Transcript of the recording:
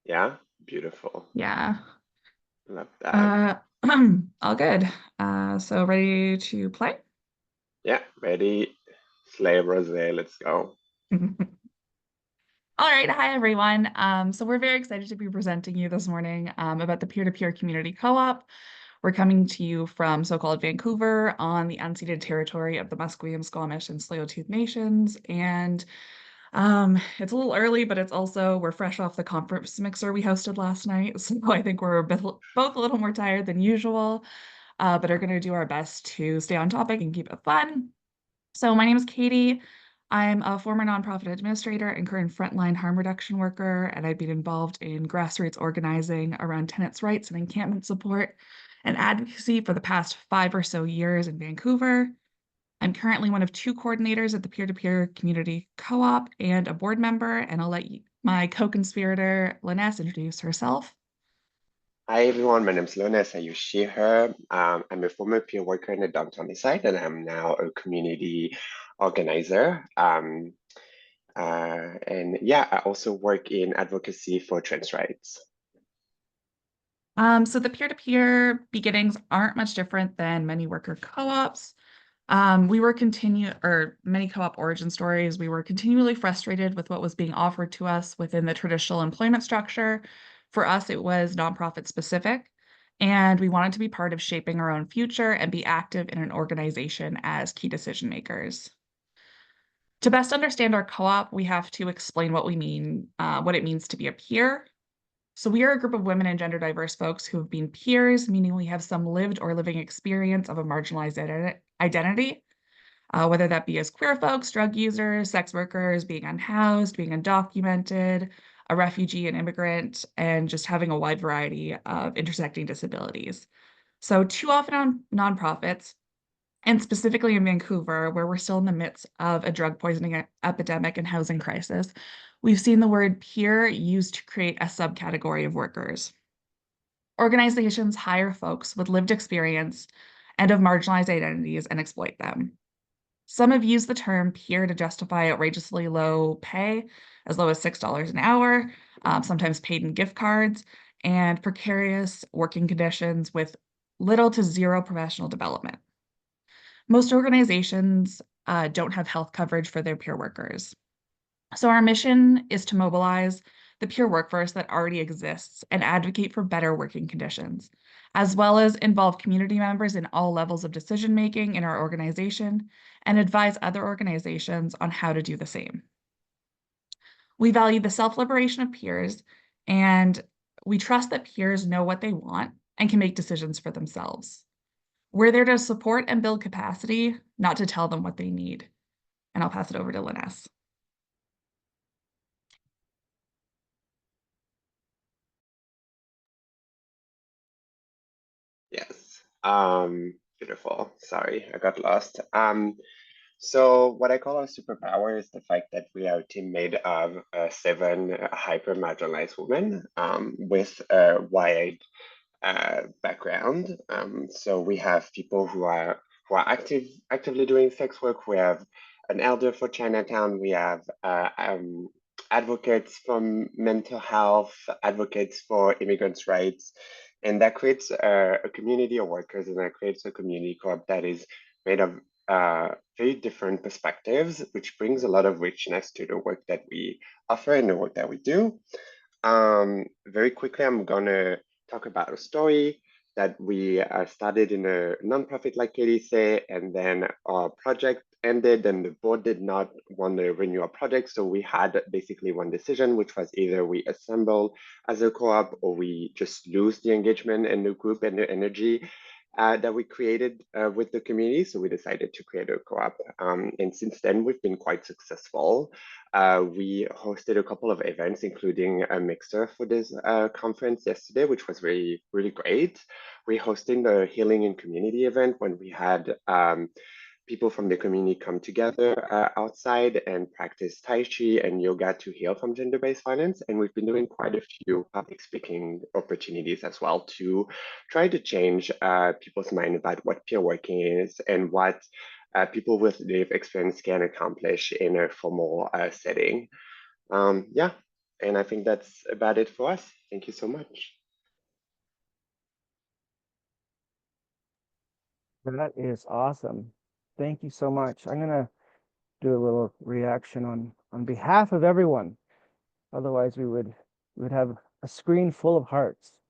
Yeah, beautiful. Yeah. Love that. Uh, all good. So ready to play? Yeah, ready. Slay Rose, let's go. All right. Hi, everyone. So we're very excited to be presenting you this morning about the peer-to-peer community co-op. We're coming to you from so-called Vancouver on the unceded territory of the Musqueam, Squamish, and Tsleil-Waututh Nations. And it's a little early, but it's also, we're fresh off the conference mixer we hosted last night. So I think we're both a little more tired than usual, but are going to do our best to stay on topic and keep it fun. So my name is Katie. I'm a former nonprofit administrator and current frontline harm reduction worker, and I've been involved in grassroots organizing around tenants' rights and encampment support and advocacy for the past 5 or so years in Vancouver. I'm currently one of two coordinators at the peer-to-peer community co-op and a board member, and I'll let my co-conspirator, Liness, introduce herself. Hi everyone, my name is Lones. I use she, her. I'm a former peer worker in the downtown east side, and I'm now a community organizer. And yeah, I also work in advocacy for trans rights. So the peer-to-peer beginnings aren't much different than many worker co-ops. Many co-op origin stories, we were continually frustrated with what was being offered to us within the traditional employment structure. For us, it was nonprofit specific, and we wanted to be part of shaping our own future and be active in an organization as key decision makers. To best understand our co-op, we have to explain what it means to be a peer. So we are a group of women and gender diverse folks who have been peers, meaning we have some lived or living experience of a marginalized identity, whether that be as queer folks, drug users, sex workers, being unhoused, being undocumented, a refugee, an immigrant, and just having a wide variety of intersecting disabilities. So too often on nonprofits, and specifically in Vancouver, where we're still in the midst of a drug poisoning epidemic and housing crisis, we've seen the word peer used to create a subcategory of workers. Organizations hire folks with lived experience and of marginalized identities and exploit them. Some have used the term peer to justify outrageously low pay, as low as $6 an hour, sometimes paid in gift cards, and precarious working conditions with little to zero professional development. Most organizations don't have health coverage for their peer workers. So our mission is to mobilize the peer workforce that already exists and advocate for better working conditions, as well as involve community members in all levels of decision making in our organization and advise other organizations on how to do the same. We value the self-liberation of peers, and we trust that peers know what they want and can make decisions for themselves. We're there to support and build capacity, not to tell them what they need. And I'll pass it over to Liness. Yes. Beautiful. Sorry, I got lost. So what I call our superpower is the fact that we are a team made of seven hyper marginalized women with a wide background. So we have people who are actively doing sex work. We have an elder for Chinatown. We have advocates for mental health, advocates for immigrants' rights, and that creates a community of workers, and that creates a community co-op that is made of very different perspectives, which brings a lot of richness to the work that we offer and the work that we do. Very quickly, I'm gonna talk about a story that we started in a nonprofit, like Katie said, and then our project ended and the board did not want to renew our project. So we had basically one decision, which was either we assemble as a co-op or we just lose the engagement and the group and the energy that we created with the community. So we decided to create a co-op. And since then, we've been quite successful. We hosted a couple of events, including a mixer for this conference yesterday, which was really great. We hosted the Healing and Community event when we had people from the community come together outside and practice Tai Chi and yoga to heal from gender-based violence. And we've been doing quite a few public speaking opportunities as well to try to change people's mind about what peer working is and what people with lived experience can accomplish in a formal setting. Yeah. And I think that's about it for us. Thank you so much. That is awesome. Thank you so much. I'm gonna do a little reaction on behalf of everyone. Otherwise, we would have a screen full of hearts.